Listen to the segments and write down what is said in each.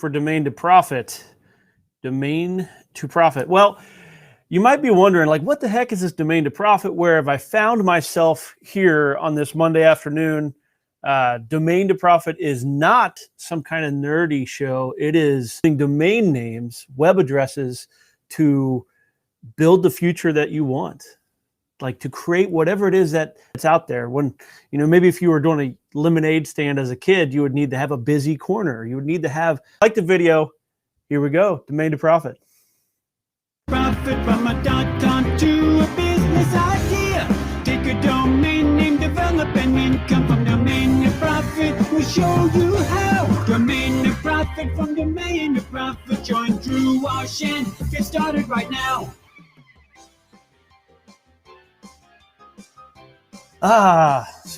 for domain to profit. Domain to profit. Well, you might be wondering, like, what the heck is this domain to profit? Where have I found myself here on this Monday afternoon? Domain to profit is not some kind of nerdy show. It is domain names, web addresses to build the future that you want. Like to create whatever it is that's out there. When, you know, maybe if you were doing a lemonade stand as a kid, you would need to have a busy corner. You would need to have, like the video, here we go, domain to profit. Profit from a .com to a business idea. Take a domain name, develop an income from domain to profit. We'll show you how. Domain to profit, from domain to profit. Join Drew Ocean. Get started right now.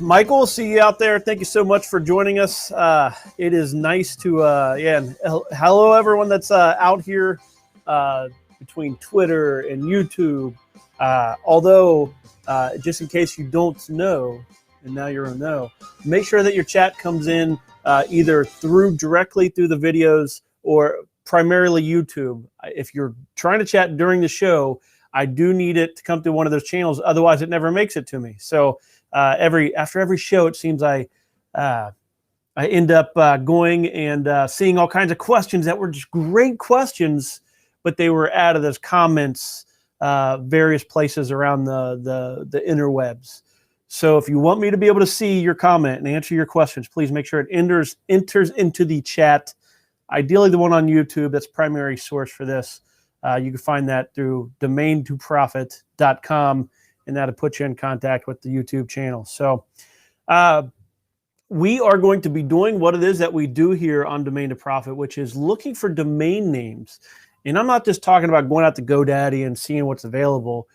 Michael, see you out there. Thank you so much for joining us. It is nice to, and hello everyone that's out here between Twitter and YouTube. Although, just in case you don't know, and now you're a know, make sure that your chat comes in either directly through the videos or primarily YouTube. If you're trying to chat during the show, I do need it to come through one of those channels. Otherwise, it never makes it to me. So after every show, it seems I end up going and seeing all kinds of questions that were just great questions, but they were added as comments various places around the interwebs. So if you want me to be able to see your comment and answer your questions, please make sure it enters into the chat. Ideally, the one on YouTube, that's primary source for this. You can find that through domaintoprofit.com, and that'll put you in contact with the YouTube channel. So we are going to be doing what it is that we do here on Domain to Profit, which is looking for domain names. And I'm not just talking about going out to GoDaddy and seeing what's available.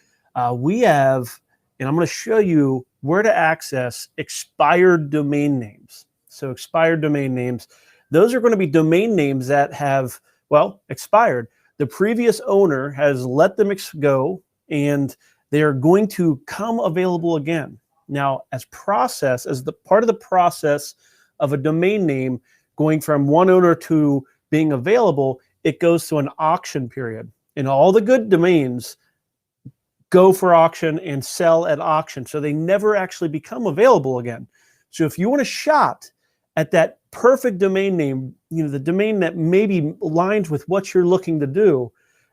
We have, and I'm going to show you where to access expired domain names. So expired domain names, those are going to be domain names that have, well, expired. The previous owner has let them go, and they are going to come available again. Now, as the part of the process of a domain name going from one owner to being available, it goes through an auction period. And all the good domains go for auction and sell at auction, so they never actually become available again. So if you want a shot at that perfect domain name, you know, the domain that maybe aligns with what you're looking to do,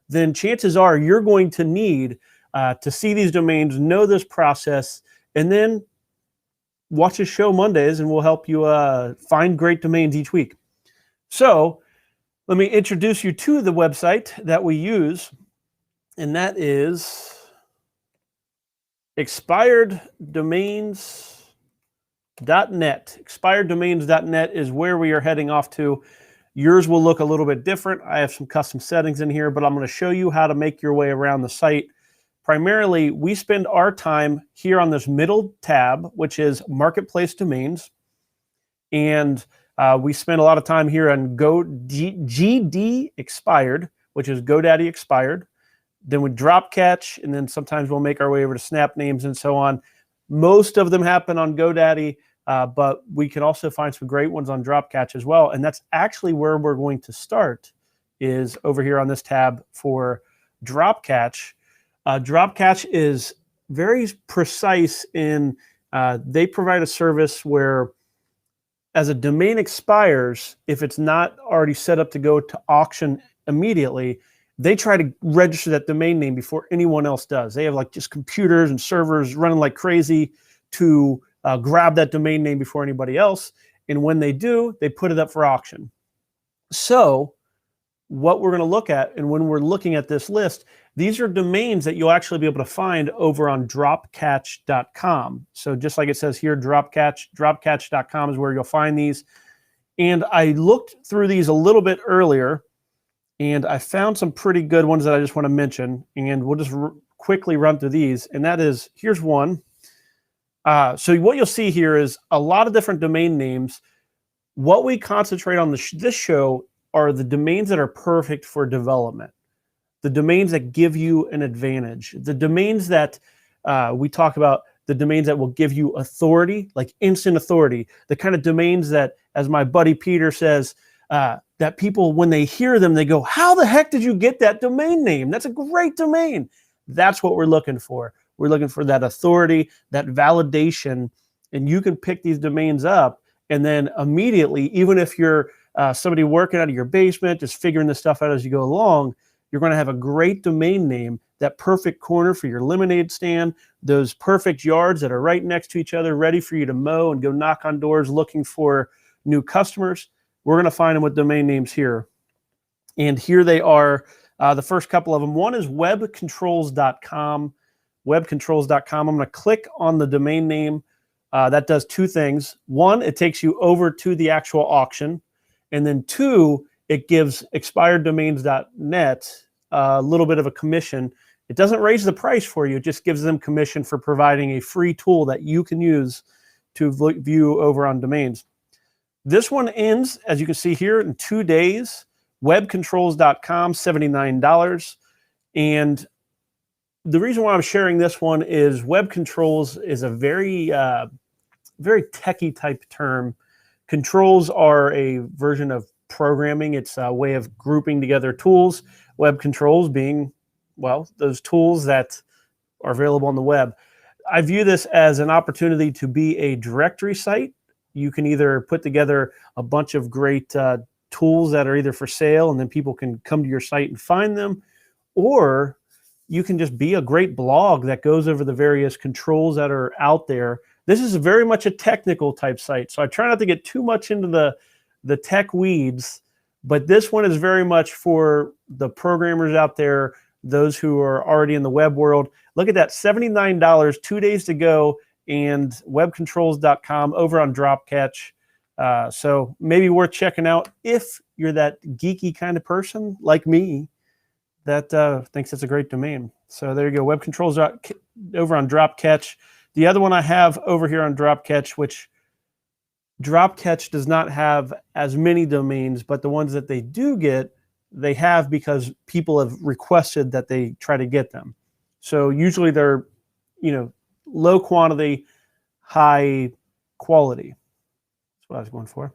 then chances are you're going to need to see these domains, know this process, and then watch a show Mondays, and we'll help you find great domains each week. So let me introduce you to the website that we use, and that is expireddomains.net. Expireddomains.net is where we are heading off to. Yours will look a little bit different. I have some custom settings in here, but I'm going to show you how to make your way around the site. Primarily, we spend our time here on this middle tab, which is Marketplace Domains. And we spend a lot of time here on GD Expired, which is GoDaddy Expired. Then we drop catch, and then sometimes we'll make our way over to Snap Names and so on. Most of them happen on GoDaddy, but we can also find some great ones on drop catch as well. And that's actually where we're going to start, is over here on this tab for drop catch. Drop catch is very precise in they provide a service where, as a domain expires, if it's not already set up to go to auction immediately, they try to register that domain name before anyone else does. They have like just computers and servers running like crazy to grab that domain name before anybody else. And when they do, they put it up for auction. So what we're going to look at, and when we're looking at this list, these are domains that you'll actually be able to find over on dropcatch.com. So just like it says here, dropcatch.com is where you'll find these. And I looked through these a little bit earlier, and I found some pretty good ones that I just want to mention, and we'll just quickly run through these. And that is, here's one. So what you'll see here is a lot of different domain names. What we concentrate on this show are the domains that are perfect for development, the domains that give you an advantage, the domains that we talk about, the domains that will give you authority, like instant authority, the kind of domains that, as my buddy Peter says, that people, when they hear them, they go, how the heck did you get that domain name? That's a great domain. That's what we're looking for. We're looking for that authority, that validation, and you can pick these domains up, and then immediately, even if you're somebody working out of your basement, just figuring this stuff out as you go along, you're going to have a great domain name, that perfect corner for your lemonade stand, those perfect yards that are right next to each other, ready for you to mow and go knock on doors looking for new customers. We're going to find them with domain names here. And here they are, the first couple of them. One is webcontrols.com. Webcontrols.com. I'm going to click on the domain name. That does two things. One, it takes you over to the actual auction. And then two, it gives expireddomains.net a little bit of a commission. It doesn't raise the price for you. It just gives them commission for providing a free tool that you can use to view over on domains. This one ends, as you can see here, in 2 days. Webcontrols.com, $79. And the reason why I'm sharing this one is web controls is a very, very techie type term. Controls are a version of programming. It's a way of grouping together tools. Web controls being, well, those tools that are available on the web. I view this as an opportunity to be a directory site. You can either put together a bunch of great tools that are either for sale and then people can come to your site and find them, or you can just be a great blog that goes over the various controls that are out there. This is very much a technical type site, so I try not to get too much into the tech weeds, but this one is very much for the programmers out there, those who are already in the web world. Look at that, $79, 2 days to go, and webcontrols.com over on Dropcatch. So maybe worth checking out if you're that geeky kind of person like me that thinks it's a great domain. So there you go, webcontrols over on Dropcatch. The other one I have over here on Dropcatch, which Dropcatch does not have as many domains, but the ones that they do get, they have because people have requested that they try to get them. So usually they're, low quantity, high quality. That's what I was going for.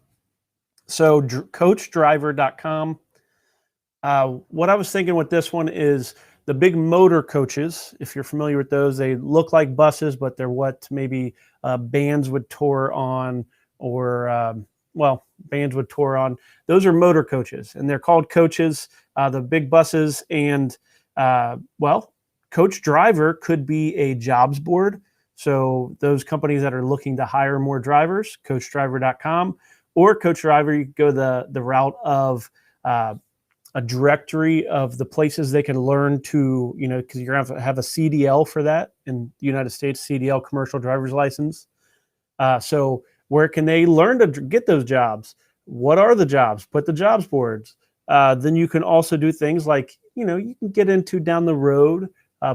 So coachdriver.com. What I was thinking with this one is the big motor coaches. If you're familiar with those, they look like buses, but they're what maybe bands would tour on, or bands would tour on. Those are motor coaches, and they're called coaches, the big buses. And Coach Driver could be a jobs board. So those companies that are looking to hire more drivers, coachdriver.com, or Coach Driver, you go the route of a directory of the places they can learn to, because you're going to have a CDL for that in the United States, CDL, commercial driver's license. So where can they learn to get those jobs? What are the jobs? Put the jobs boards. Then you can also do things like, you can get into down the road,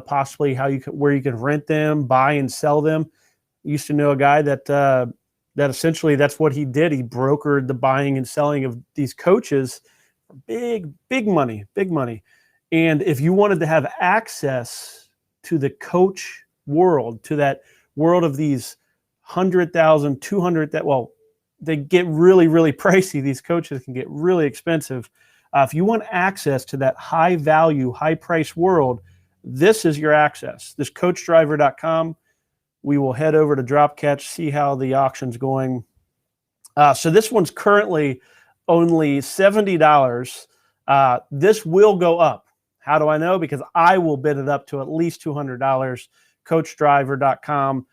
possibly where you can rent them, buy and sell them. I used to know a guy that essentially that's what he did. He brokered the buying and selling of these coaches. Big money. And if you wanted to have access to the coach world, to that world of these 100,000, 200, they get really, really pricey. These coaches can get really expensive. If you want access to that high value, high price world, this is your access. This coachdriver.com. We will head over to Dropcatch, see how the auction's going. So this one's currently only $70. This will go up. How do I know? Because I will bid it up to at least $200. Coachdriver.com,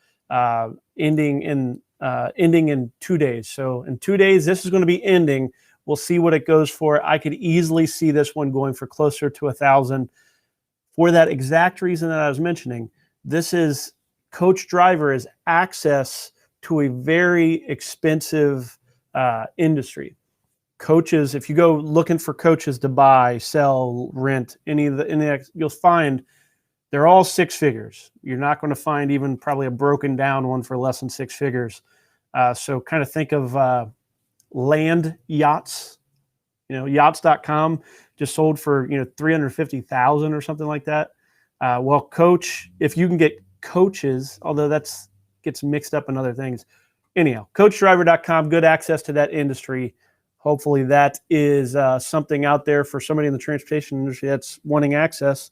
ending in 2 days. So in 2 days, this is going to be ending. We'll see what it goes for. I could easily see this one going for closer to $1,000 for that exact reason that I was mentioning. This is Coach Driver is access to a very expensive industry. Coaches, if you go looking for coaches to buy, sell, rent, you'll find they're all six figures. You're not going to find even probably a broken down one for less than six figures. So kind of think of land yachts. Yachts.com just sold for $350,000 or something like that. Coach, if you can get coaches, although that's gets mixed up in other things. Anyhow, coachdriver.com, good access to that industry. Hopefully that is something out there for somebody in the transportation industry that's wanting access.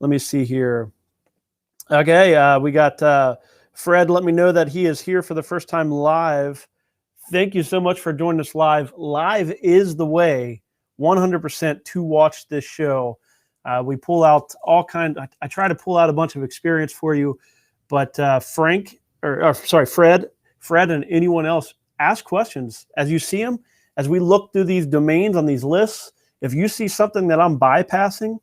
Let me see here. Okay, we got Fred. Let me know that he is here for the first time live. Thank you so much for joining us live. Live is the way, 100% to watch this show. We pull out all kinds. I try to pull out a bunch of experience for you, but Fred, and anyone else, ask questions as you see them. As we look through these domains on these lists, if you see something that I'm bypassing,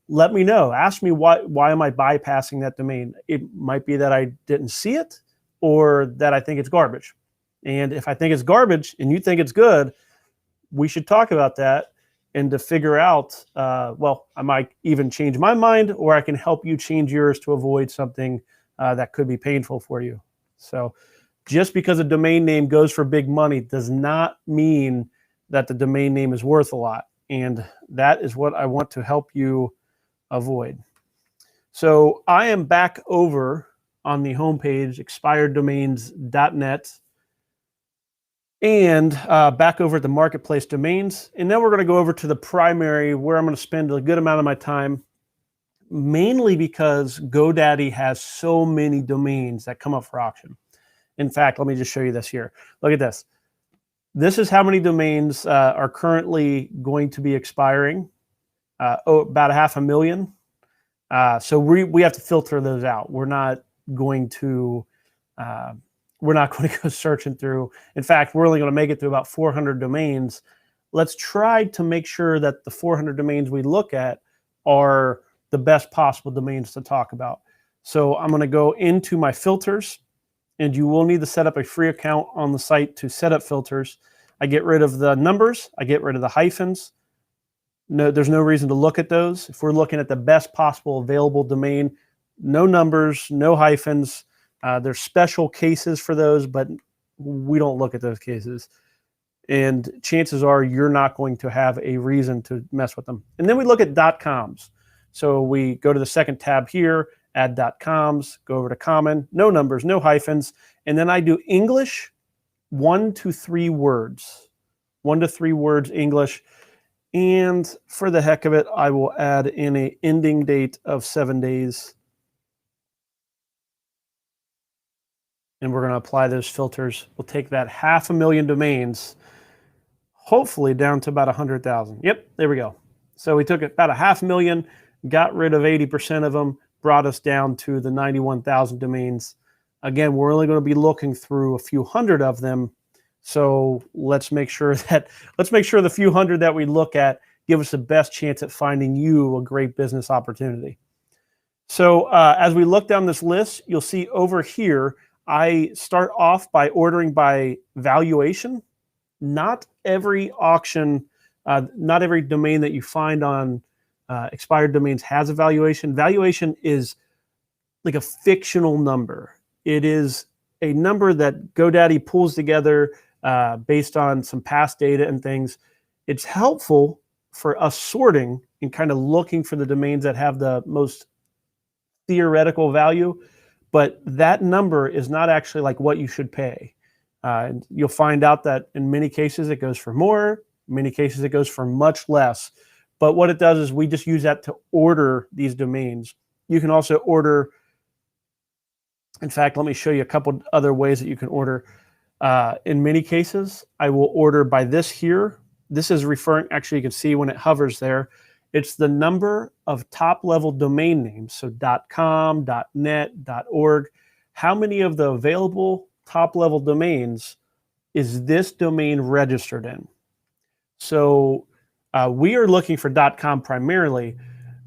let me know. Ask me why am I bypassing that domain? It might be that I didn't see it or that I think it's garbage. And if I think it's garbage and you think it's good, we should talk about that and to figure out, well, I might even change my mind or I can help you change yours to avoid something that could be painful for you. So just because a domain name goes for big money does not mean that the domain name is worth a lot. And that is what I want to help you avoid. So I am back over on the homepage, expireddomains.net, and back over at the marketplace domains. And then we're going to go over to the primary, where I'm going to spend a good amount of my time, mainly because GoDaddy has so many domains that come up for auction. In fact, let me just show you this here. Look at this. This is how many domains are currently going to be expiring. About 500,000. So we have to filter those out. We're not going to go searching through. In fact, we're only going to make it through about 400 domains. Let's try to make sure that the 400 domains we look at are the best possible domains to talk about. So I'm going to go into my filters, and you will need to set up a free account on the site to set up filters. I get rid of the numbers. I get rid of the hyphens. No, there's no reason to look at those. If we're looking at the best possible available domain, no numbers, no hyphens. There's special cases for those, but we don't look at those cases. And chances are you're not going to have a reason to mess with them. And then we look at .coms. So we go to the second tab here, add .coms, go over to common, no numbers, no hyphens. And then I do English, 1 to 3 words. 1 to 3 words English. And for the heck of it, I will add in an ending date of 7 days. And we're going to apply those filters. We'll take that 500,000 domains, hopefully down to about 100,000. Yep, there we go. So we took about 500,000, got rid of 80% of them, brought us down to the 91,000 domains. Again, we're only going to be looking through a few hundred of them. So let's make sure the few hundred that we look at give us the best chance at finding you a great business opportunity. So as we look down this list, you'll see over here, I start off by ordering by valuation. Not every auction, not every domain that you find on expired domains has a valuation. Valuation is like a fictional number. It is a number that GoDaddy pulls together based on some past data and things. It's helpful for us sorting and kind of looking for the domains that have the most theoretical value, but that number is not actually like what you should pay. And you'll find out that in many cases it goes for more, in many cases it goes for much less. But what it does is we just use that to order these domains. You can also order, in fact, let me show you a couple other ways that you can order. In many cases, I will order by this here. This is referring, actually you can see when it hovers there, it's the number of top-level domain names, so .com, .net, .org. How many of the available top-level domains is this domain registered in? So we are looking for .com primarily,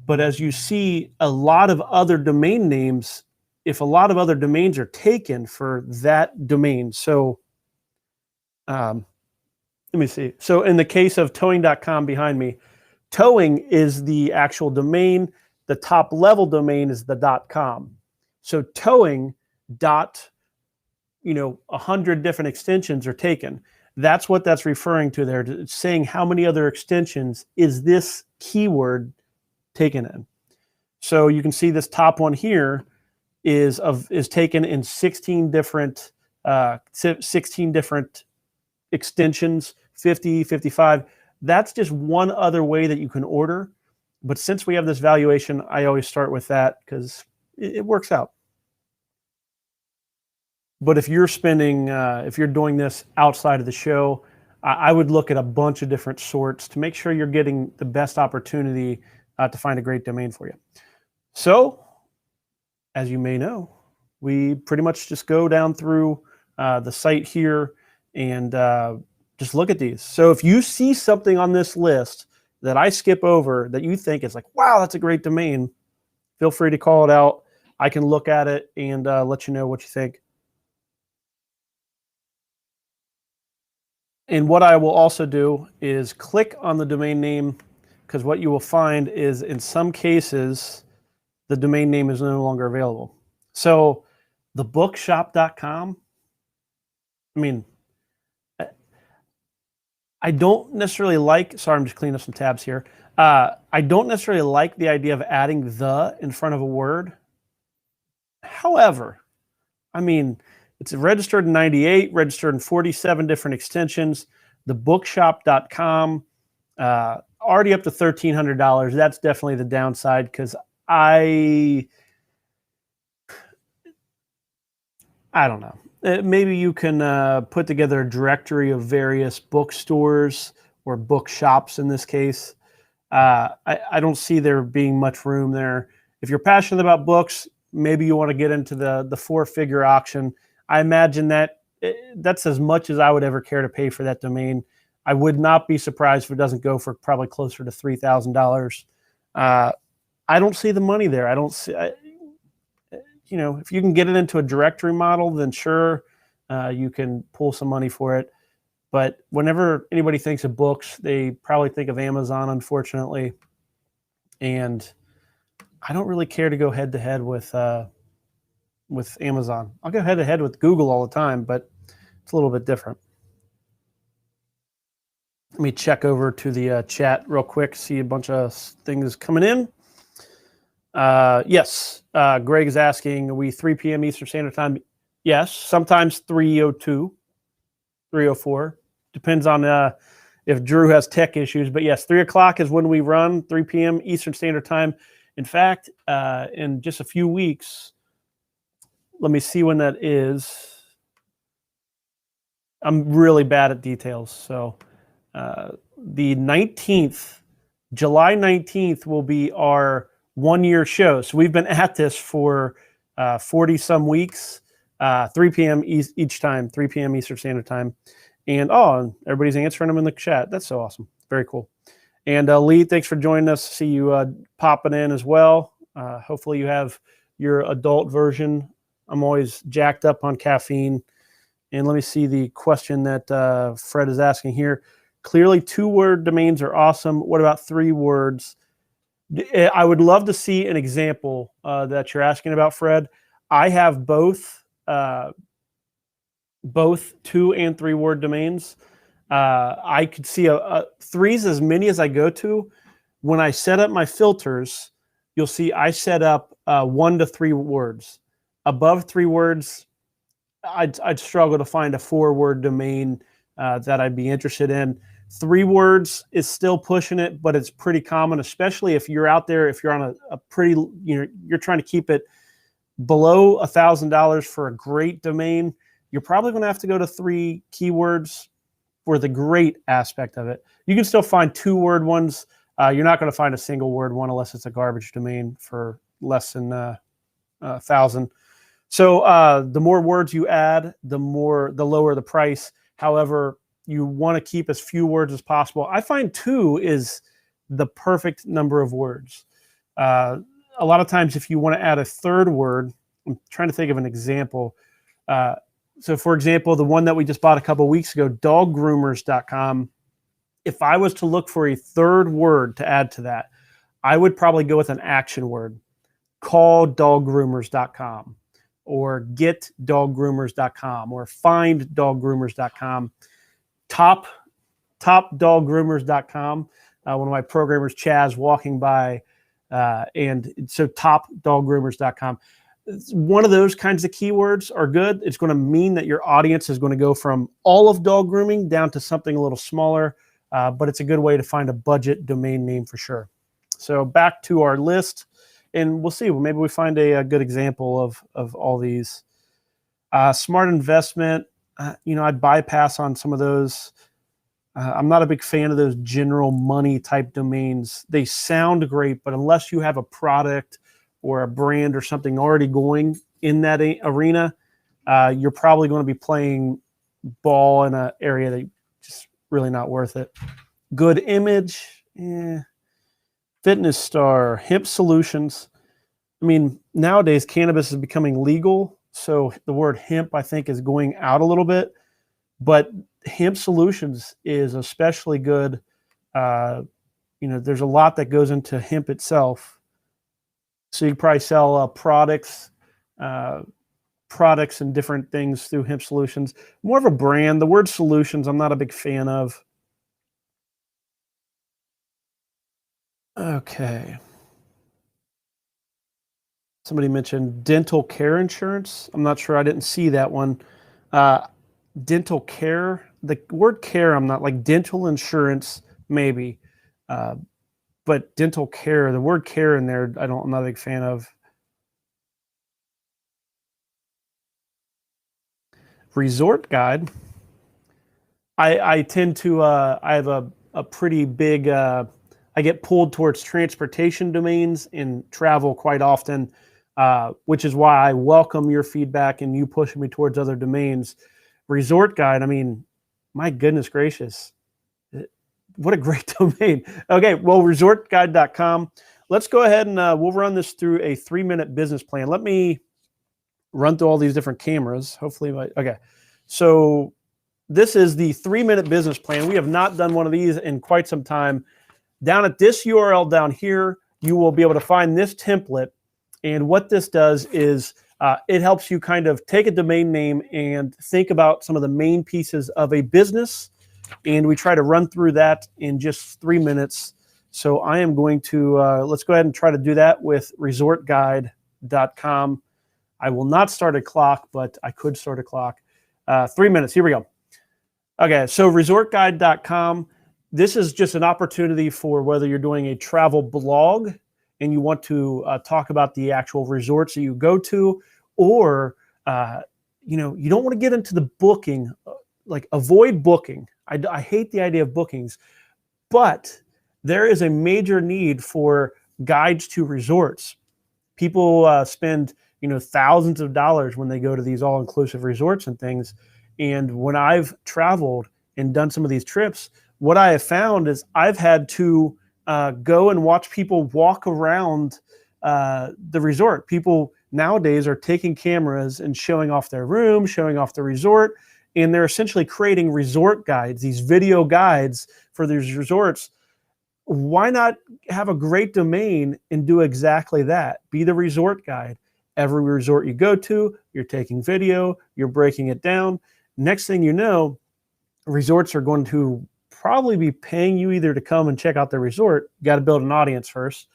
but as you see, a lot of other domain names, if a lot of other domains are taken for that domain, so let me see. So in the case of towing.com behind me, towing is the actual domain. The top level domain is the .com. So towing 100 different extensions are taken. That's what that's referring to there. It's saying how many other extensions is this keyword taken in. So you can see this top one here is taken in 16 different extensions 50, 55. That's just one other way that you can order. But since we have this valuation, I always start with that because it works out. But if you're spending, if you're doing this outside of the show, I would look at a bunch of different sorts to make sure you're getting the best opportunity to find a great domain for you. So, as you may know, we pretty much just go down through the site here and just look at these. So if you see something on this list that I skip over that you think is like, wow, that's a great domain, feel free to call it out. I can look at it and let you know what you think. And what I will also do is click on the domain name, because what you will find is in some cases, the domain name is no longer available. So thebookshop.com, I mean, I don't necessarily like, sorry, I'm just cleaning up some tabs here. I don't necessarily like the idea of adding the in front of a word. However, I mean, it's registered in 98, registered in 47 different extensions. Thebookshop.com, already up to $1,300. That's definitely the downside because I don't know. Maybe you can put together a directory of various bookstores or bookshops in this case. I don't see there being much room there. If you're passionate about books, maybe you want to get into the four-figure auction. I imagine that's as much as I would ever care to pay for that domain. I would not be surprised if it doesn't go for probably closer to $3,000. I don't see the money there. I don't see, you know, if you can get it into a directory model, then sure, you can pull some money for it. But whenever anybody thinks of books, they probably think of Amazon, unfortunately. And I don't really care to go head to head with Amazon. I'll go head to head with Google all the time, but it's a little bit different. Let me check over to the chat real quick, see a bunch of things coming in. Yes, Greg is asking, are we 3 p.m. Eastern Standard Time? Yes, sometimes 3:02, 3:04. Depends on if Drew has tech issues. But yes, 3 o'clock is when we run, 3 p.m. Eastern Standard Time. In fact, in just a few weeks, let me see when that is. I'm really bad at details. So the 19th, July 19th will be our 1-year show. So we've been at this for 40 some weeks, 3 p.m. each time, 3 p.m. Eastern Standard Time. And everybody's answering them in the chat. That's so awesome. Very cool. And Lee, thanks for joining us. See you popping in as well. Hopefully you have your adult version. I'm always jacked up on caffeine. And let me see the question that Fred is asking here. Clearly 2-word domains are awesome. What about 3 words? I would love to see an example that you're asking about, Fred. I have both 2 and 3 word domains. I could see 3's as many as I go to. When I set up my filters, you'll see I set up 1 to 3 words. Above 3 words, I'd struggle to find a 4-word domain that I'd be interested in. 3 words is still pushing it, but it's pretty common, especially if you're out there, if you're on a pretty, you're trying to keep it below $1,000 for a great domain. You're probably going to have to go to 3 keywords for the great aspect of it. You can still find 2-word ones. You're not going to find a single word one unless it's a garbage domain for less than 1,000. So the more words you add, the lower the price. However, you want to keep as few words as possible. I find 2 is the perfect number of words. A lot of times if you want to add a 3rd word, I'm trying to think of an example. So for example, the one that we just bought a couple of weeks ago, doggroomers.com, if I was to look for a 3rd word to add to that, I would probably go with an action word. Call doggroomers.com or get doggroomers.com or find doggroomers.com. Top doggroomers.com. One of my programmers, Chaz, walking by. And so top doggroomers.com. one of those kinds of keywords are good. It's going to mean that your audience is going to go from all of dog grooming down to something a little smaller, but it's a good way to find a budget domain name for sure. So back to our list, and we'll see. Maybe we find a good example of all these. Smart investment, I'd bypass on some of those. I'm not a big fan of those general money type domains. They sound great, but unless you have a product or a brand or something already going in that arena, you're probably going to be playing ball in an area that just really not worth it. Good image, Fitness Star, Hemp Solutions. I mean, nowadays cannabis is becoming legal, so the word hemp, I think, is going out a little bit, but Hemp Solutions is especially good. There's a lot that goes into hemp itself. So you probably sell products and different things through Hemp Solutions. More of a brand. The word solutions, I'm not a big fan of. Okay. Somebody mentioned dental care insurance. I'm not sure. I didn't see that one. Dental care. The word care, I'm not like dental insurance, maybe. But dental care, the word care in there, I'm not a big fan of. Resort guide. I tend to, I have a pretty big, I get pulled towards transportation domains and travel quite often, which is why I welcome your feedback and you pushing me towards other domains. Resort guide, I mean, my goodness gracious. What a great domain. Okay, well, resortguide.com. Let's go ahead and we'll run this through a 3-minute business plan. Let me run through all these different cameras. Hopefully, okay. So this is the 3-minute business plan. We have not done one of these in quite some time. Down at this URL down here, you will be able to find this template. And what this does is it helps you kind of take a domain name and think about some of the main pieces of a business. And we try to run through that in just 3 minutes. So I am going to, let's go ahead and try to do that with resortguide.com. I will not start a clock, but I could start a clock. 3 minutes, here we go. Okay, so resortguide.com. This is just an opportunity for whether you're doing a travel blog and you want to talk about the actual resorts that you go to, or, you don't want to get into the booking, like avoid booking. I hate the idea of bookings, but there is a major need for guides to resorts. People spend, thousands of dollars when they go to these all-inclusive resorts and things. And when I've traveled and done some of these trips, what I have found is I've had to go and watch people walk around the resort. People nowadays are taking cameras and showing off their room, showing off the resort, and they're essentially creating resort guides, these video guides for these resorts. Why not have a great domain and do exactly that? Be the resort guide. Every resort you go to, you're taking video, you're breaking it down. Next thing you know, resorts are going to probably be paying you either to come and check out the resort. You got to build an audience first.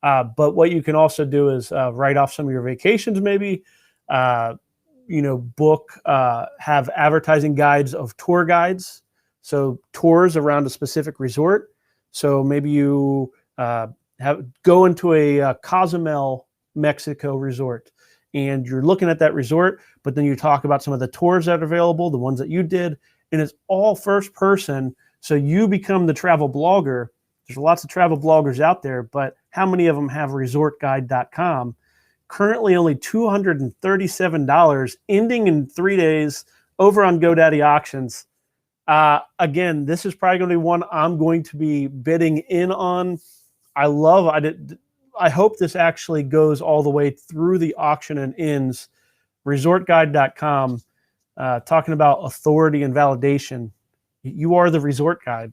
But what you can also do is write off some of your vacations, maybe, book, have advertising guides of tour guides. So tours around a specific resort. So maybe you go into a Cozumel, Mexico resort, and you're looking at that resort, but then you talk about some of the tours that are available, the ones that you did, and it's all first person. So you become the travel blogger. There's lots of travel bloggers out there, but how many of them have resortguide.com? Currently only $237, ending in 3 days, over on GoDaddy Auctions. Again, this is probably going to be one I'm going to be bidding in on. I hope this actually goes all the way through the auction and ends. Resortguide.com, talking about authority and validation. You are the resort guide.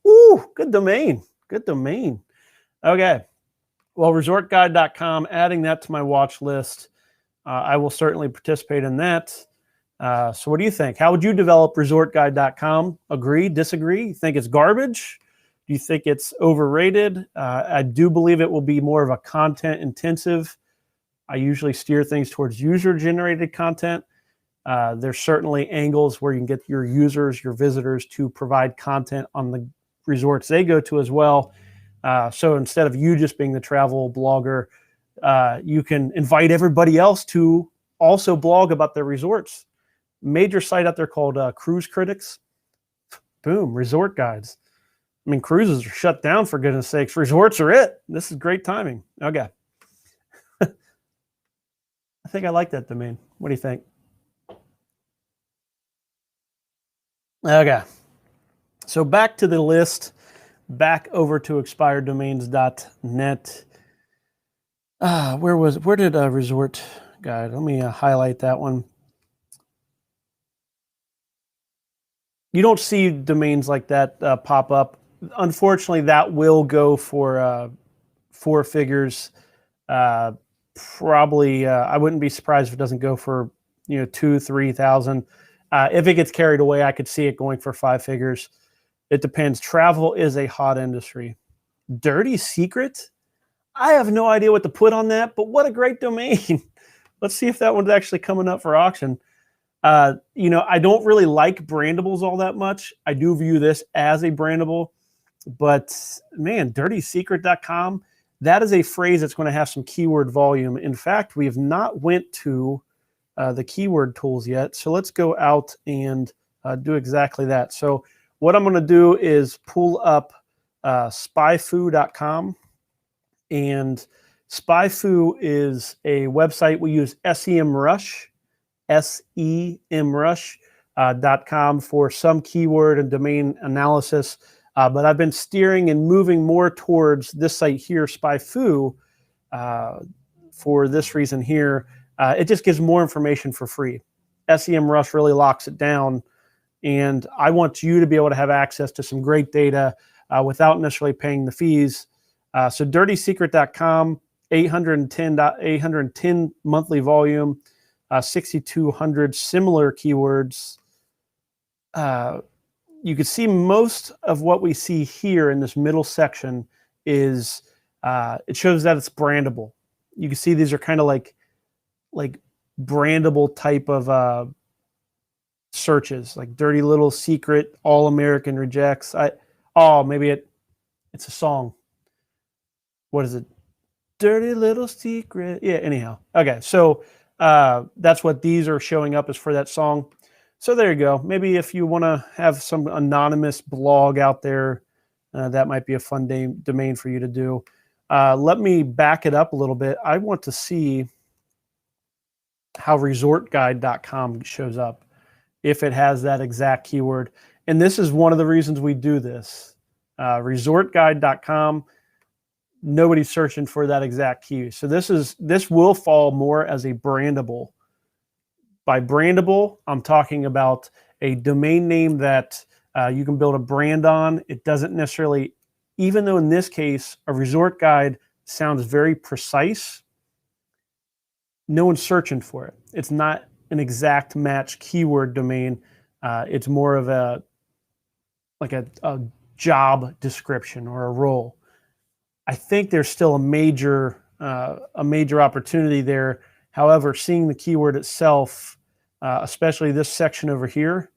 Ooh, good domain. Good domain. Okay. Well, resortguide.com, adding that to my watch list. I will certainly participate in that. So what do you think? How would you develop resortguide.com? Agree, disagree? You think it's garbage? Do you think it's overrated? I do believe it will be more of a content intensive I usually steer things towards user-generated content. There's certainly angles where you can get your users, your visitors to provide content on the resorts they go to as well. So instead of you just being the travel blogger, you can invite everybody else to also blog about their resorts. Major site out there called Cruise Critics. Boom, resort guides. I mean, cruises are shut down, for goodness sakes. Resorts are it. This is great timing. Okay. I think I like that domain. What do you think? Okay. So back to the list, back over to expireddomains.net. Where did resort guide? Let me highlight that one. You don't see domains like that pop up. Unfortunately, that will go for 4 figures. Probably, I wouldn't be surprised if it doesn't go for 2,000-3,000. If it gets carried away, I could see it going for 5 figures. It depends. Travel is a hot industry. Dirty Secret? I have no idea what to put on that, but what a great domain. Let's see if that one's actually coming up for auction. I don't really like brandables all that much. I do view this as a brandable, but man, dirtysecret.com, that is a phrase that's going to have some keyword volume. In fact, we have not went to the keyword tools yet. So let's go out and do exactly that. So what I'm going to do is pull up spyfu.com, and Spyfu is a website. We use SEMrush. SEMrush.com for some keyword and domain analysis. But I've been steering and moving more towards this site here, Spyfu, for this reason here. It just gives more information for free. SEMrush really locks it down, and I want you to be able to have access to some great data without necessarily paying the fees. So dirtysecret.com, 810 monthly volume, 6,200 similar keywords. You can see most of what we see here in this middle section is it shows that it's brandable. You can see these are kind of like brandable type of searches, like Dirty Little Secret, All American Rejects. Maybe it's a song. What is it? Dirty Little Secret. Yeah, anyhow. Okay, so that's what these are showing up as for that song. So there you go. Maybe if you want to have some anonymous blog out there, that might be a fun domain for you to do. Let me back it up a little bit. I want to see how resortguide.com shows up, if it has that exact keyword. And this is one of the reasons we do this. Resortguide.com, nobody's searching for that exact key. So this will fall more as a brandable. By brandable, I'm talking about a domain name that you can build a brand on. It doesn't necessarily, even though in this case, a resort guide sounds very precise, no one's searching for it. It's not an exact match keyword domain. It's more of a job description or a role. I think there's still a major opportunity there. However, seeing the keyword itself, especially this section over here.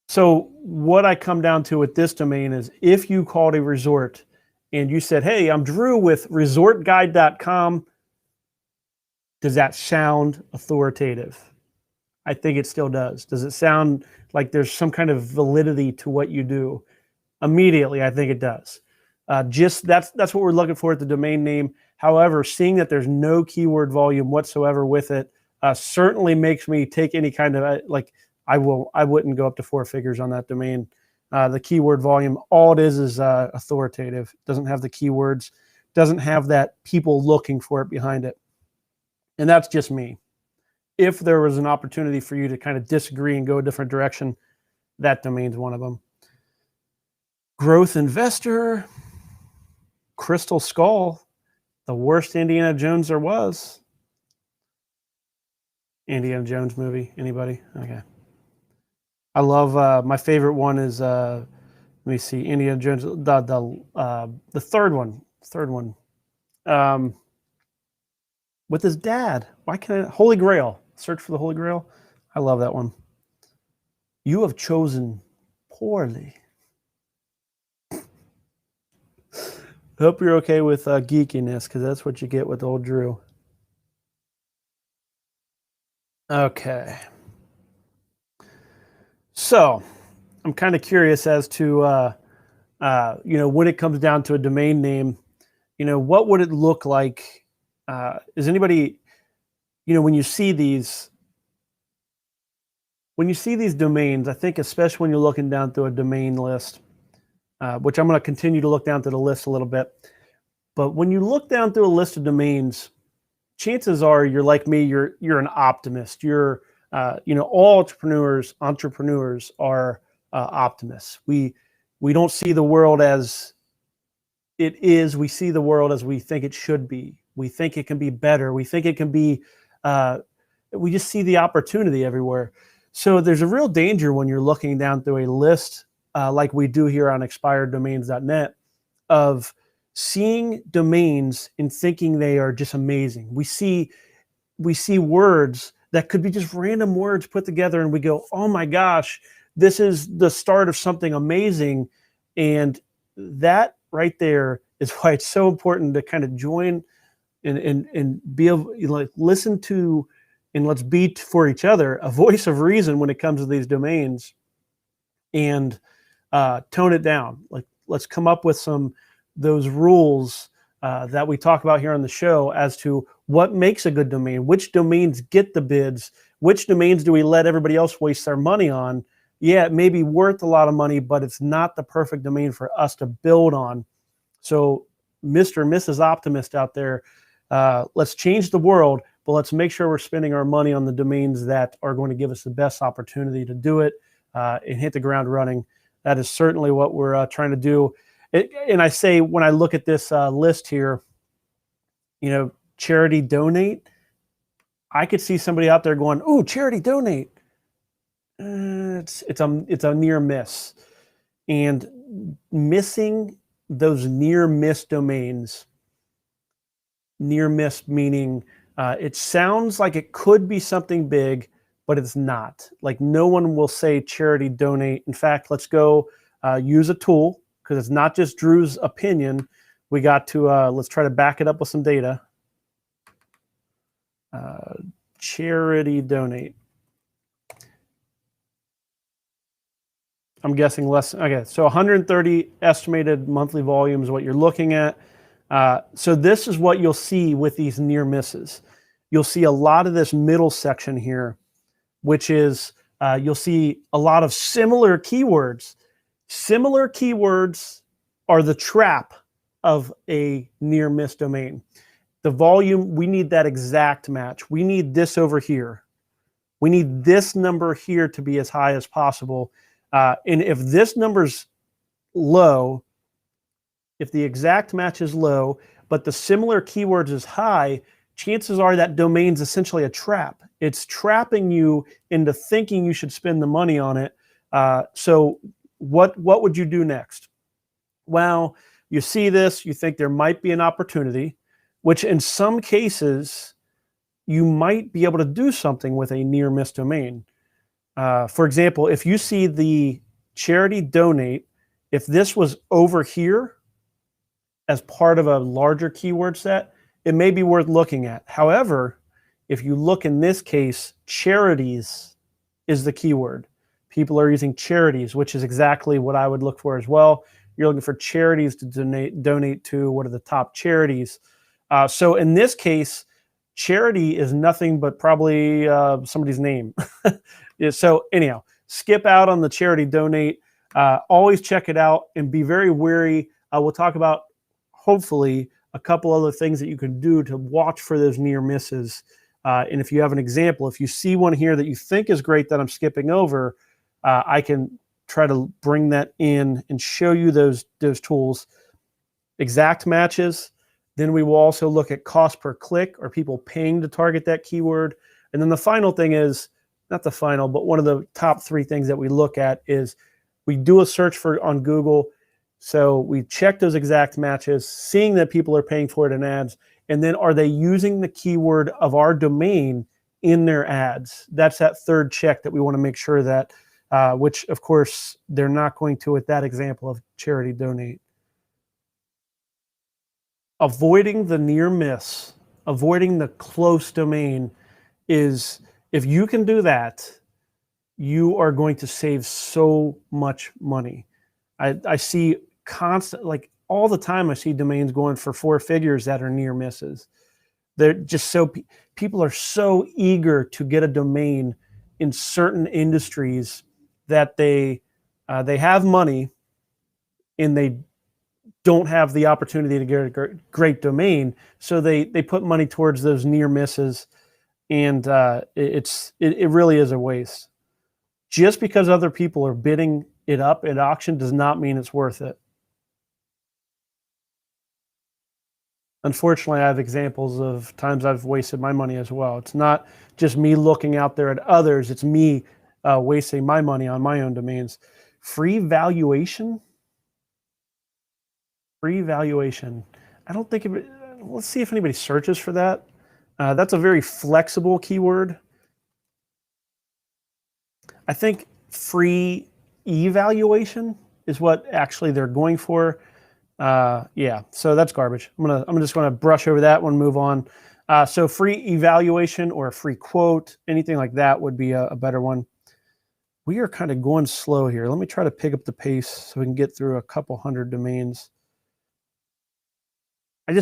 So what I come down to with this domain is if you called a resort and you said, hey, I'm Drew with resortguide.com, does that sound authoritative? I think it still does. Does it sound like there's some kind of validity to what you do? Immediately, I think it does. That's what we're looking for at the domain name. However, seeing that there's no keyword volume whatsoever with it certainly makes me take any kind of I wouldn't go up to 4 figures on that domain. The keyword volume, all it is authoritative. It doesn't have the keywords, doesn't have that people looking for it behind it. And that's just me. If there was an opportunity for you to kind of disagree and go a different direction, that domain's one of them. Growth Investor, Crystal Skull, the worst Indiana Jones there was. Indiana Jones movie, anybody? Okay. I love, my favorite one is, let me see, Indiana Jones, the third one. with his dad. Why can't I? Holy Grail. Search for the Holy Grail. I love that one. You have chosen poorly. Hope you're okay with geekiness, because that's what you get with old Drew. Okay. So I'm kind of curious as to, when it comes down to a domain name, what would it look like? Is anybody, when you see these domains, I think especially when you're looking down through a domain list, which I'm going to continue to look down through the list a little bit. But when you look down through a list of domains, chances are you're like me, you're an optimist. You're, all entrepreneurs are optimists. We don't see the world as it is. We see the world as we think it should be. We think it can be better. We think it can be, we just see the opportunity everywhere. So there's a real danger when you're looking down through a list like we do here on expireddomains.net of seeing domains and thinking they are just amazing. We see words that could be just random words put together and we go, oh my gosh, this is the start of something amazing. And that right there is why it's so important to kind of join and be able, listen to, and let's be for each other a voice of reason when it comes to these domains, and tone it down. Like, let's come up with those rules that we talk about here on the show as to what makes a good domain, which domains get the bids, which domains do we let everybody else waste their money on. Yeah, it may be worth a lot of money, but it's not the perfect domain for us to build on. So Mr. and Mrs. Optimist out there, let's change the world, but let's make sure we're spending our money on the domains that are going to give us the best opportunity to do it and hit the ground running. That is certainly what we're trying to do. And I say, when I look at this list here, charity donate, I could see somebody out there going, "Ooh, charity donate." It's a near miss, and missing those near miss domains. Near miss meaning it sounds like it could be something big, but it's not. Like, no one will say charity donate. In fact, let's go use a tool, because it's not just Drew's opinion. We got to, let's try to back it up with some data. Charity donate. I'm guessing less. Okay, so 130 estimated monthly volume is what you're looking at. So this is what you'll see with these near misses. You'll see a lot of this middle section here, which is, you'll see a lot of similar keywords. Similar keywords are the trap of a near miss domain. The volume, we need that exact match. We need this over here. We need this number here to be as high as possible. And if this number's low, if the exact match is low, but the similar keywords is high, chances are that domain's essentially a trap. It's trapping you into thinking you should spend the money on it. So what would you do next? Well, you see this, you think there might be an opportunity, which in some cases, you might be able to do something with a near miss domain. For example, if you see the charity donate, if this was over here as part of a larger keyword set, it may be worth looking at. However, if you look in this case, charities is the keyword. People are using charities, which is exactly what I would look for as well. You're looking for charities to donate to. What are the top charities? So in this case, charity is nothing but probably somebody's name. So anyhow, skip out on the charity donate. Always check it out and be very wary. We'll talk about, hopefully, a couple other things that you can do to watch for those near misses. And if you have an example, if you see one here that you think is great that I'm skipping over, I can try to bring that in and show you those tools. Exact matches. Then we will also look at cost per click. Are people paying to target that keyword? And then the final thing is, not the final, but one of the top 3 things that we look at is we do a search on Google. So we check those exact matches, seeing that people are paying for it in ads, And then are they using the keyword of our domain in their ads? That's that third check that we want to make sure that, which of course they're not going to with that example of charity donate. Avoiding the near miss, avoiding the close domain is, if you can do that, you are going to save so much money. I see constant, like all the time, I see domains going for 4 figures that are near misses. They're just so, people are so eager to get a domain in certain industries that they have money and they don't have the opportunity to get a great domain, so they put money towards those near misses, and it really is a waste. Just because other people are bidding it up at auction does not mean it's worth it. Unfortunately, I have examples of times I've wasted my money as well. It's not just me looking out there at others, it's me wasting my money on my own domains. Free valuation? Free valuation. I don't think it, let's see if anybody searches for that. That's a very flexible keyword. I think free evaluation is what actually they're going for. Yeah, so that's garbage. I'm just gonna brush over that one, move on. So free evaluation or a free quote, anything like that would be a better one. We are kind of going slow here. Let me try to pick up the pace so we can get through a couple hundred domains. I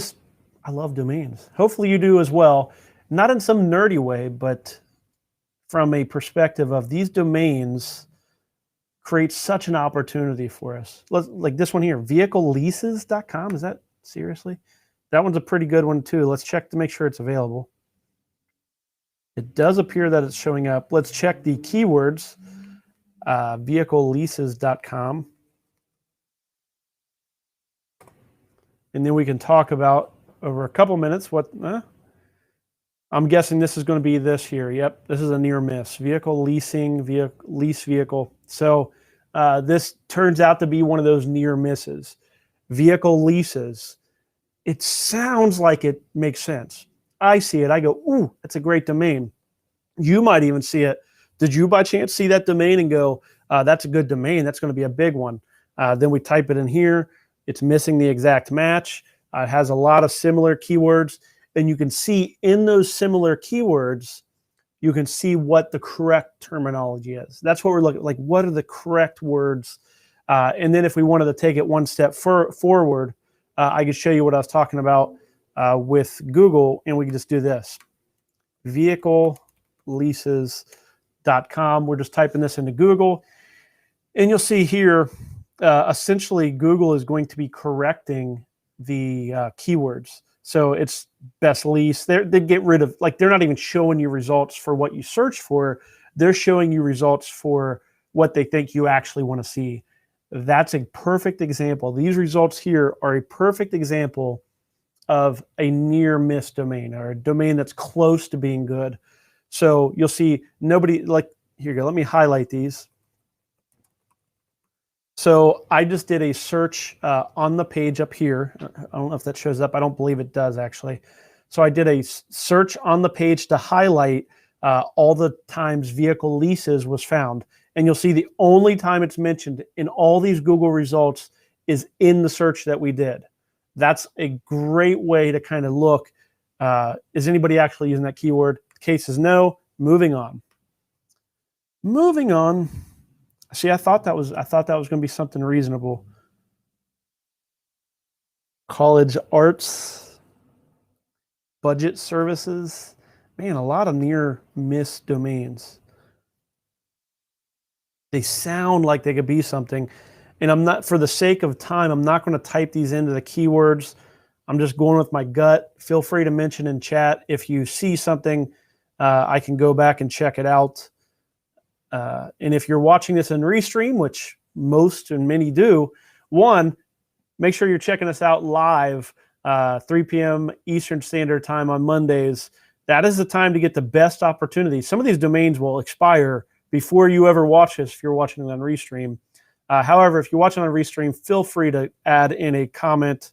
love domains. Hopefully you do as well. Not in some nerdy way, but from a perspective of these domains create such an opportunity for us. Like this one here, vehicleleases.com. Is that seriously? That one's a pretty good one too. Let's check to make sure it's available. It does appear that it's showing up. Let's check the keywords, vehicleleases.com. And then we can talk about over a couple minutes what, I'm guessing this is going to be this here. Yep, this is a near miss. Vehicle leasing, lease vehicle. So this turns out to be one of those near misses. Vehicle leases. It sounds like it makes sense. I see it. I go, ooh, that's a great domain. You might even see it. Did you by chance see that domain and go, that's a good domain. That's going to be a big one. Then we type it in here. It's missing the exact match. It has a lot of similar keywords. And you can see in those similar keywords, you can see what the correct terminology is. That's what we're looking at. Like, what are the correct words? And then if we wanted to take it one step forward, I could show you what I was talking about with Google, and we can just do this. Vehicleleases.com. We're just typing this into Google. And you'll see here, essentially, Google is going to be correcting the keywords. So it's best lease. They get rid of, like, they're not even showing you results for what you search for. They're showing you results for what they think you actually want to see. That's a perfect example. These results here are a perfect example of a near miss domain, or a domain that's close to being good. So you'll see nobody, like, here you go. Let me highlight these. So I just did a search on the page up here. I don't know if that shows up. I don't believe it does, actually. So I did a search on the page to highlight all the times vehicle leases was found. And you'll see the only time it's mentioned in all these Google results is in the search that we did. That's a great way to kind of look. Is anybody actually using that keyword? The case is no. Moving on. Moving on. See, I thought that was going to be something reasonable. College arts, budget services. Man, a lot of near miss domains. They sound like they could be something. And I'm not, for the sake of time, I'm not going to type these into the keywords. I'm just going with my gut. Feel free to mention in chat if you see something. I can go back and check it out. And if you're watching this in Restream, which most and many do, one, make sure you're checking us out live, 3 p.m. Eastern Standard Time on Mondays. That is the time to get the best opportunity. Some of these domains will expire before you ever watch this if you're watching it on Restream. However, if you're watching on Restream, feel free to add in a comment,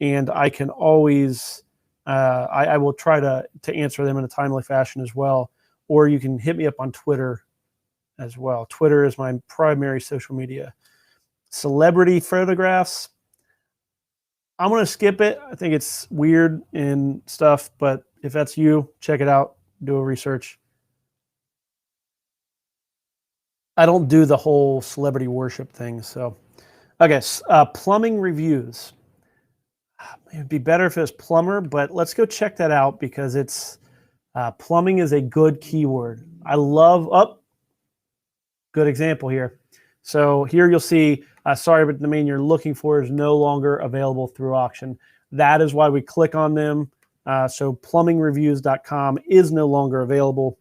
and I can always I will try to answer them in a timely fashion as well. Or you can hit me up on Twitter as well. Twitter is my primary social media. Celebrity photographs, I'm going to skip it. I think it's weird and stuff, but if that's you, check it out, do a research. I don't do the whole celebrity worship thing. So, okay, plumbing reviews. It'd be better if it was plumber, but let's go check that out because it's plumbing is a good keyword. I love, good example here. So here you'll see, sorry, but the domain you're looking for is no longer available through auction. That is why we click on them. So plumbingreviews.com is no longer available.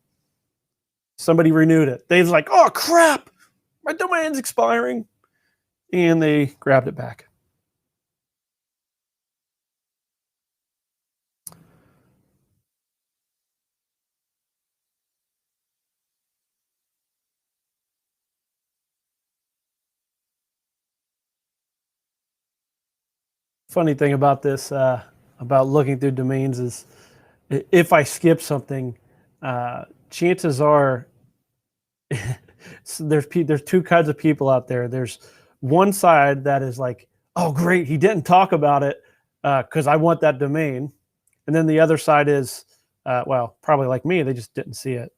Somebody renewed it. They've like, oh crap, my domain's expiring. And they grabbed it back. Funny thing about this, about looking through domains is if I skip something, chances are so there's two kinds of people out there. There's one side that is like, oh great, he didn't talk about it because I want that domain. And then the other side is, well, probably like me, they just didn't see it.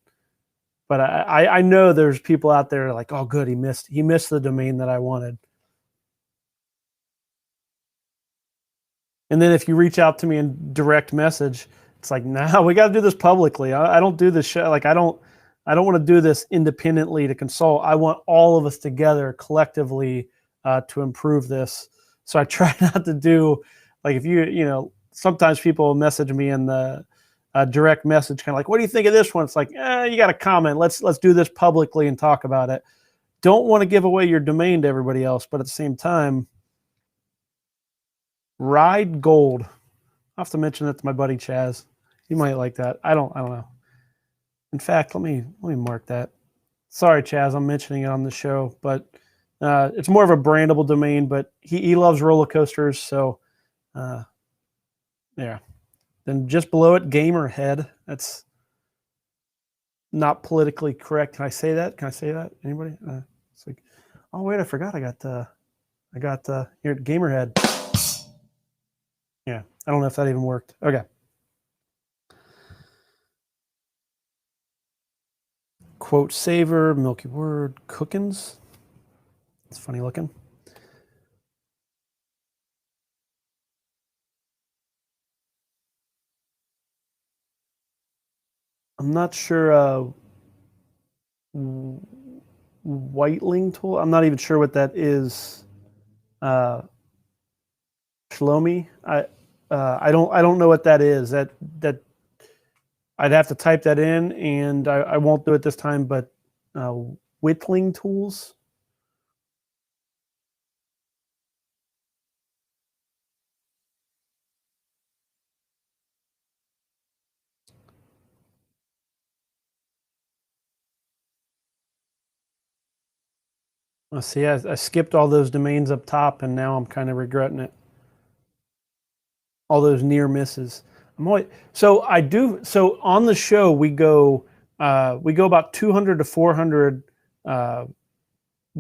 But I know there's people out there like, oh good, he missed the domain that I wanted. And then if you reach out to me in direct message, it's like, nah, we got to do this publicly. I don't do this show. Like, I don't want to do this independently to consult. I want all of us together collectively to improve this. So I try not to do, like, if you know, sometimes people message me in the direct message, kind of like, what do you think of this one? It's like, you got to comment. Let's do this publicly and talk about it. Don't want to give away your domain to everybody else, but at the same time, Ride Gold. I'll have to mention that to my buddy Chaz. He might like that. I don't know. In fact, let me mark that. Sorry, Chaz, I'm mentioning it on the show, but it's more of a brandable domain, but he loves roller coasters, so yeah. Then just below it, Gamerhead. That's not politically correct. Can I say that? Anybody? It's like, oh wait, I forgot. I got here, Gamerhead. Yeah, I don't know if that even worked. Okay. Quote Saver, Milky Word, Cookins. It's funny looking. I'm not sure. Whiteling tool. I'm not even sure what that is. Shlomi. I don't know what that is. That I'd have to type that in, and I won't do it this time. But whittling tools. Let's see. I skipped all those domains up top, and now I'm kind of regretting it. All those near misses. So on the show we go about 200 to 400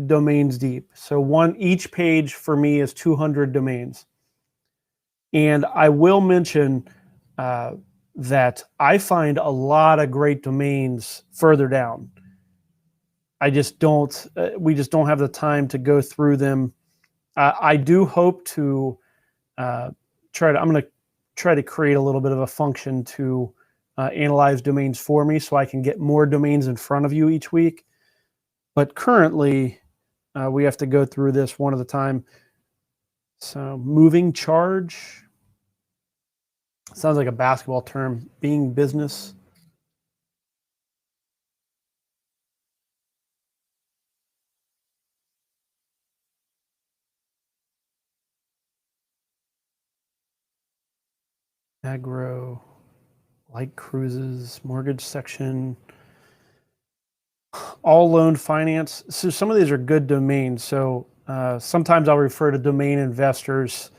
domains deep. So each page for me is 200 domains. And I will mention that I find a lot of great domains further down. We just don't have the time to go through them. I do hope to I'm going to try to create a little bit of a function to analyze domains for me so I can get more domains in front of you each week. But currently, we have to go through this one at a time. So moving charge. Sounds like a basketball term. Being business. Agro, light cruises, mortgage section, all loan finance. So some of these are good domains. So sometimes I'll refer to domain investors.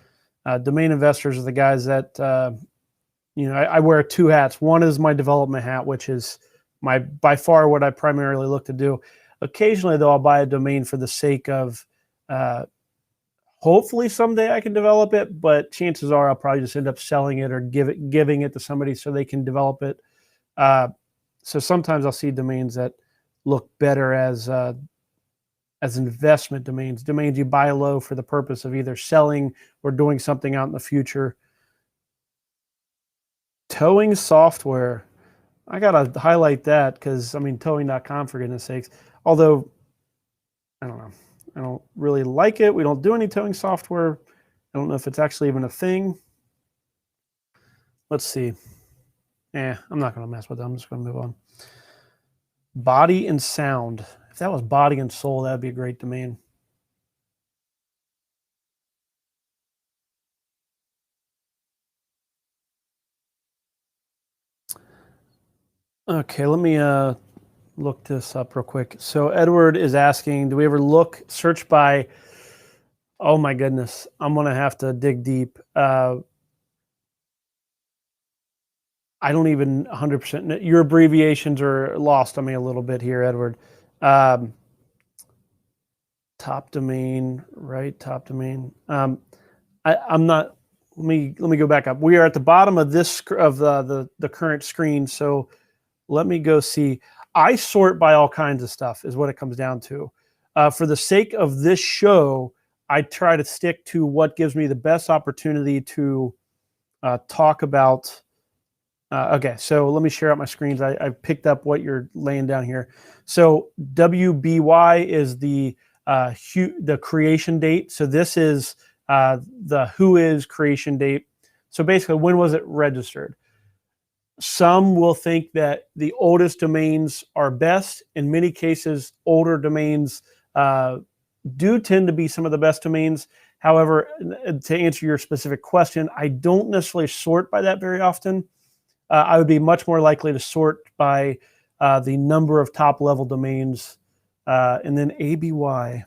Domain investors are the guys that I wear two hats. One is my development hat, which is by far what I primarily look to do. Occasionally, though, I'll buy a domain for the sake of hopefully someday I can develop it, but chances are I'll probably just end up selling it or giving it to somebody so they can develop it. So sometimes I'll see domains that look better as investment domains you buy low for the purpose of either selling or doing something out in the future. Towing software. I got to highlight that because, towing.com, for goodness sakes. Although, I don't know. I don't really like it. We don't do any towing software. I don't know if it's actually even a thing. Let's see. I'm not going to mess with that. I'm just going to move on. Body and Sound. If that was Body and Soul, that would be a great domain. Okay, let me look this up real quick. So Edward is asking, do we ever search by, oh my goodness, I'm going to have to dig deep. I don't even 100%, your abbreviations are lost on me a little bit here, Edward. Top domain, right? Top domain. I'm not, let me go back up. We are at the bottom of this, of the current screen. So let me go see. I sort by all kinds of stuff is what it comes down to. For the sake of this show, I try to stick to what gives me the best opportunity to talk about. Okay, so let me share out my screens. I picked up what you're laying down here. So WBY is the creation date. So this is the who is creation date. So basically, when was it registered? Some will think that the oldest domains are best. In many cases, older domains do tend to be some of the best domains. However, to answer your specific question, I don't necessarily sort by that very often. I would be much more likely to sort by the number of top-level domains. And then ABY.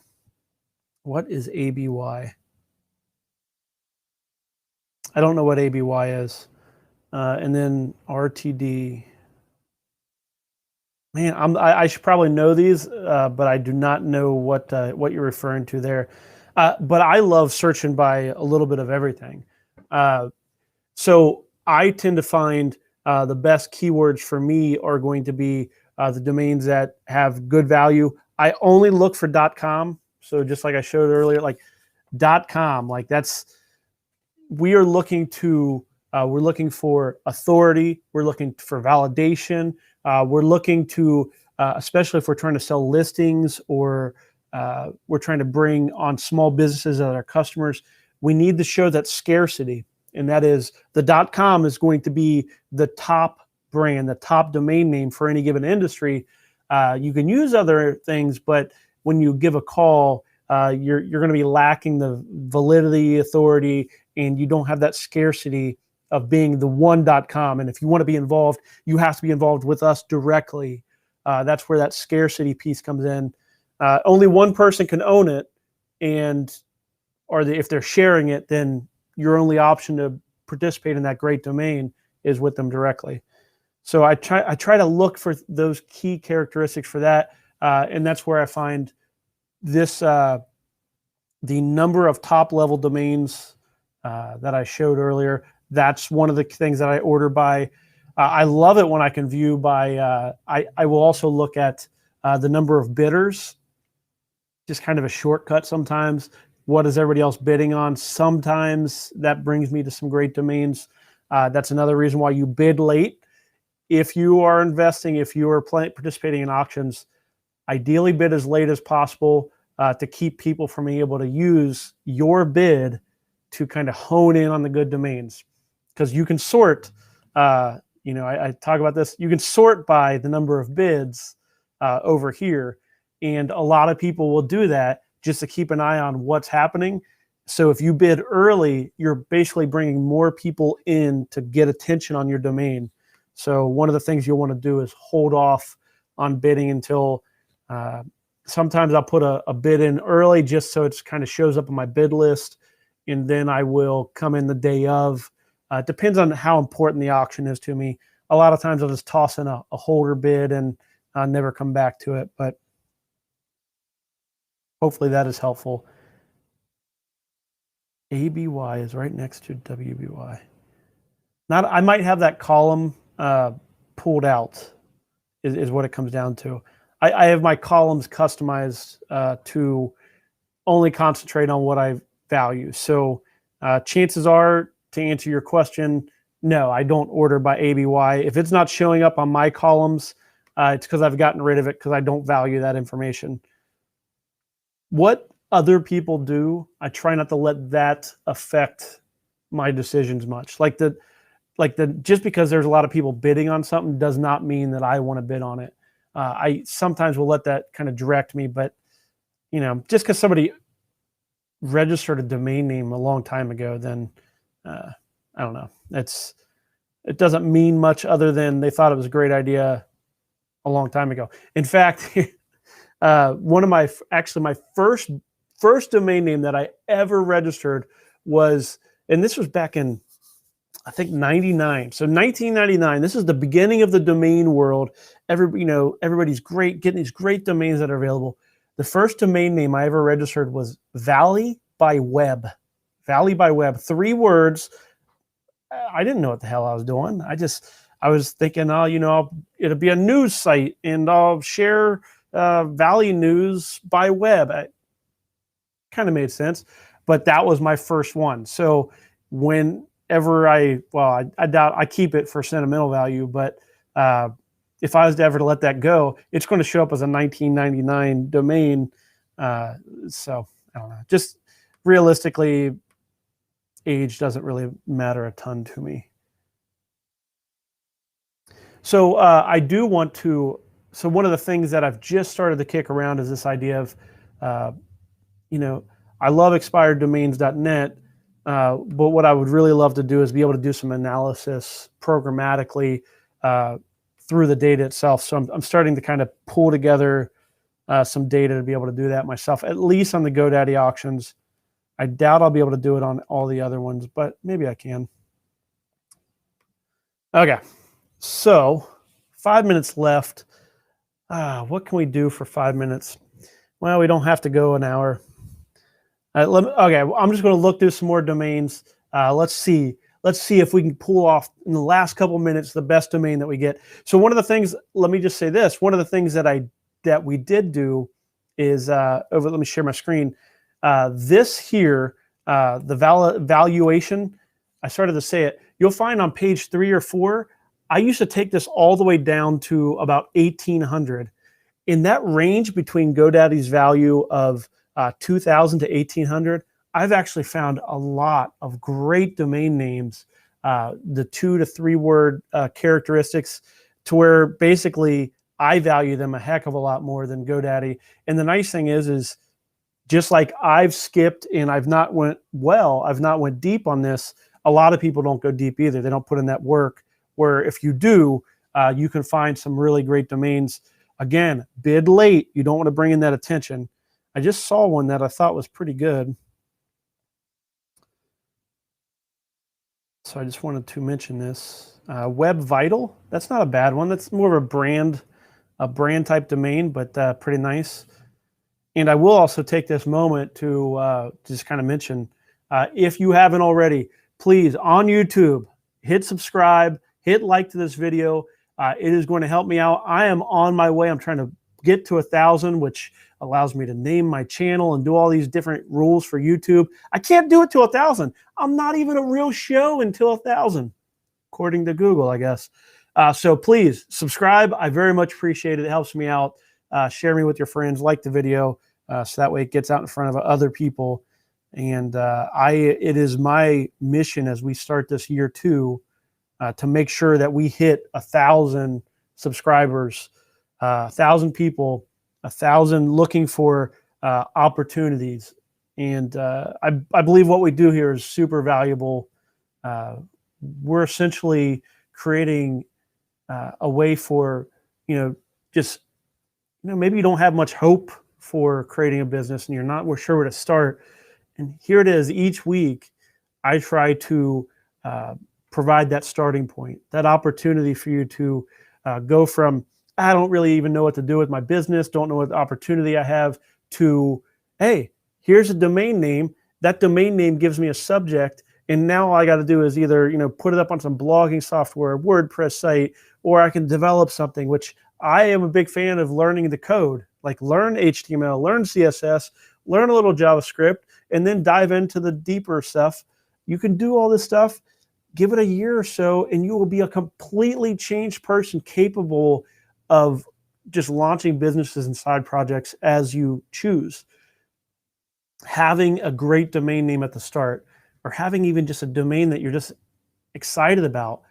What is ABY? I don't know what ABY is. And then RTD. Man, I should probably know these, but I do not know what you're referring to there. But I love searching by a little bit of everything. So I tend to find the best keywords for me are going to be the domains that have good value. I only look for .com. So just like I showed earlier, like .com, like we're looking for authority. We're looking for validation. We're looking to, especially if we're trying to sell listings or we're trying to bring on small businesses as our customers, we need to show that scarcity. And that is the .com is going to be the top brand, the top domain name for any given industry. You can use other things, but when you give a call, you're going to be lacking the validity, authority, and you don't have that scarcity of being the one .com. And if you want to be involved, you have to be involved with us directly. That's where that scarcity piece comes in. Only one person can own it, and if they're sharing it, then your only option to participate in that great domain is with them directly. So I try to look for those key characteristics for that, and that's where I find this the number of top-level domains that I showed earlier. That's one of the things that I order by. I love it when I can view by. I will also look at the number of bidders. Just kind of a shortcut sometimes. What is everybody else bidding on? Sometimes that brings me to some great domains. That's another reason why you bid late. If you are investing, if you are participating in auctions, ideally bid as late as possible to keep people from being able to use your bid to kind of hone in on the good domains. Because you can sort, I talk about this, you can sort by the number of bids over here. And a lot of people will do that just to keep an eye on what's happening. So if you bid early, you're basically bringing more people in to get attention on your domain. So one of the things you'll want to do is hold off on bidding until sometimes I'll put a bid in early just so it kind of shows up on my bid list. And then I will come in the day of It depends on how important the auction is to me. A lot of times I'll just toss in a holder bid and never come back to it, but hopefully that is helpful. ABY is right next to WBY. I might have that column pulled out is what it comes down to. I have my columns customized to only concentrate on what I value. So chances are, to answer your question, no, I don't order by ABY. If it's not showing up on my columns, it's because I've gotten rid of it because I don't value that information. What other people do, I try not to let that affect my decisions much. Just because there's a lot of people bidding on something does not mean that I want to bid on it. I sometimes will let that kind of direct me, but just because somebody registered a domain name a long time ago, then I don't know. It doesn't mean much other than they thought it was a great idea a long time ago. In fact, one of my first domain name that I ever registered was, and this was back in, I think, 99. So 1999, this is the beginning of the domain world. Everybody's getting these great domains that are available. The first domain name I ever registered was Valley by Web. Valley by Web, 3 words. I didn't know what the hell I was doing. I was thinking, it'll be a news site and I'll share Valley news by web. It kind of made sense, but that was my first one. So whenever I doubt I keep it for sentimental value, but if I was to ever let that go, it's going to show up as a 1999 domain. So I don't know. Just realistically, age doesn't really matter a ton to me. So I do want to. So one of the things that I've just started to kick around is this idea of, I love expireddomains.net, but what I would really love to do is be able to do some analysis programmatically through the data itself. So I'm starting to kind of pull together some data to be able to do that myself, at least on the GoDaddy auctions. I doubt I'll be able to do it on all the other ones, but maybe I can. Okay, so 5 minutes left. What can we do for 5 minutes? Well, we don't have to go an hour. Okay, I'm just going to look through some more domains. Let's see if we can pull off in the last couple minutes the best domain that we get. So one of the things, let me just say this. One of the things that we did do is let me share my screen. This here, the valuation. I started to say it. You'll find on page 3 or 4. I used to take this all the way down to about 1,800. In that range between GoDaddy's value of 2,000 to 1,800, I've actually found a lot of great domain names, the 2 to 3 word characteristics, to where basically I value them a heck of a lot more than GoDaddy. And the nice thing is just like I've skipped and I've not went deep on this, a lot of people don't go deep either. They don't put in that work. Where if you do, you can find some really great domains. Again, bid late. You don't want to bring in that attention. I just saw one that I thought was pretty good. So I just wanted to mention this. Web Vital, that's not a bad one. That's more of a brand type domain, but pretty nice. And I will also take this moment to just kind of mention, if you haven't already, please, on YouTube, hit subscribe. Hit like to this video. It is going to help me out. I am on my way. I'm trying to get to 1,000, which allows me to name my channel and do all these different rules for YouTube. I can't do it to 1,000. I'm not even a real show until 1,000, according to Google, I guess. So please subscribe. I very much appreciate it. It helps me out. Share me with your friends. Like the video so that way it gets out in front of other people. And it is my mission as we start this year 2 to make sure that we hit 1,000 subscribers, 1,000 people, 1,000 looking for opportunities. And I believe what we do here is super valuable. We're essentially creating a way for, maybe you don't have much hope for creating a business and you're not sure where to start. And here it is each week, I try to provide that starting point, that opportunity for you to go from, I don't really even know what to do with my business, don't know what opportunity I have, to, hey, here's a domain name. That domain name gives me a subject, and now all I got to do is either, put it up on some blogging software, WordPress site, or I can develop something, which I am a big fan of learning the code, like learn HTML, learn CSS, learn a little JavaScript, and then dive into the deeper stuff. You can do all this stuff, give it a year or so, and you will be a completely changed person, capable of just launching businesses and side projects as you choose. Having a great domain name at the start, or having even just a domain that you're just excited about,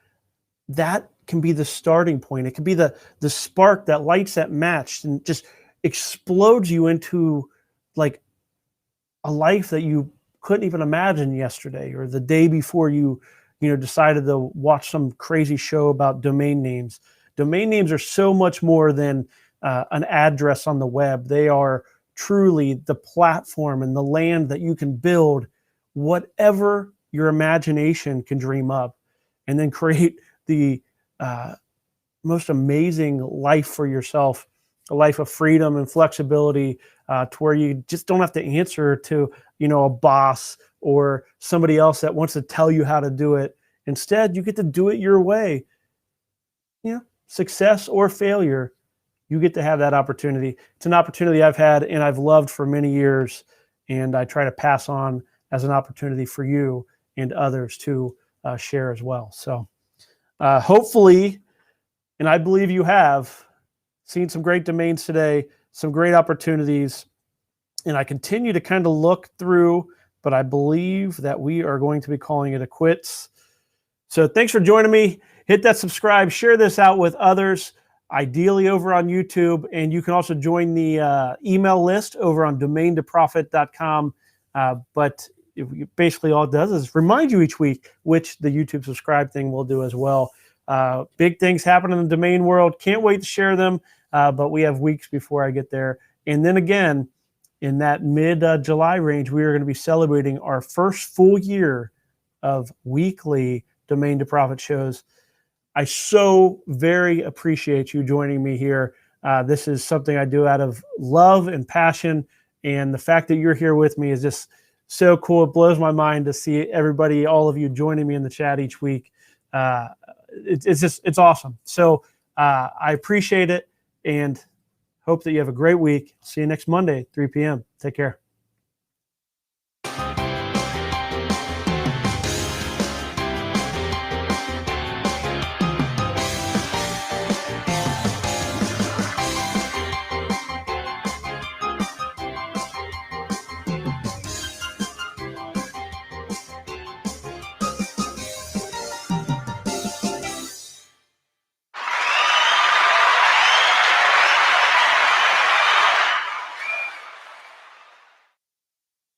that can be the starting point. It can be the spark that lights that match and just explodes you into like a life that you couldn't even imagine yesterday or the day before you decided to watch some crazy show about domain names. Domain names are so much more than an address on the web. They are truly the platform and the land that you can build whatever your imagination can dream up, and then create the most amazing life for yourself, a life of freedom and flexibility, to where you just don't have to answer to a boss or somebody else that wants to tell you how to do it. Instead, you get to do it your way. Success or failure, you get to have that opportunity. It's an opportunity I've had and I've loved for many years, and I try to pass on as an opportunity for you and others to share as well. So hopefully, and I believe you have, seen some great domains today, some great opportunities, and I continue to kind of look through, but I believe that we are going to be calling it a quits. So thanks for joining me. Hit that subscribe, share this out with others, ideally over on YouTube, and you can also join the email list over on domaintoprofit.com. But basically all it does is remind you each week, which the YouTube subscribe thing will do as well. Big things happen in the domain world. Can't wait to share them, but we have weeks before I get there. And then again, in that mid-July range, we are going to be celebrating our first full year of weekly Domain to Profit shows. I so very appreciate you joining me here. This is something I do out of love and passion, and the fact that you're here with me is just so cool. It blows my mind to see everybody, all of you joining me in the chat each week. It's awesome. So I appreciate it and hope that you have a great week. See you next Monday, 3 p.m. Take care.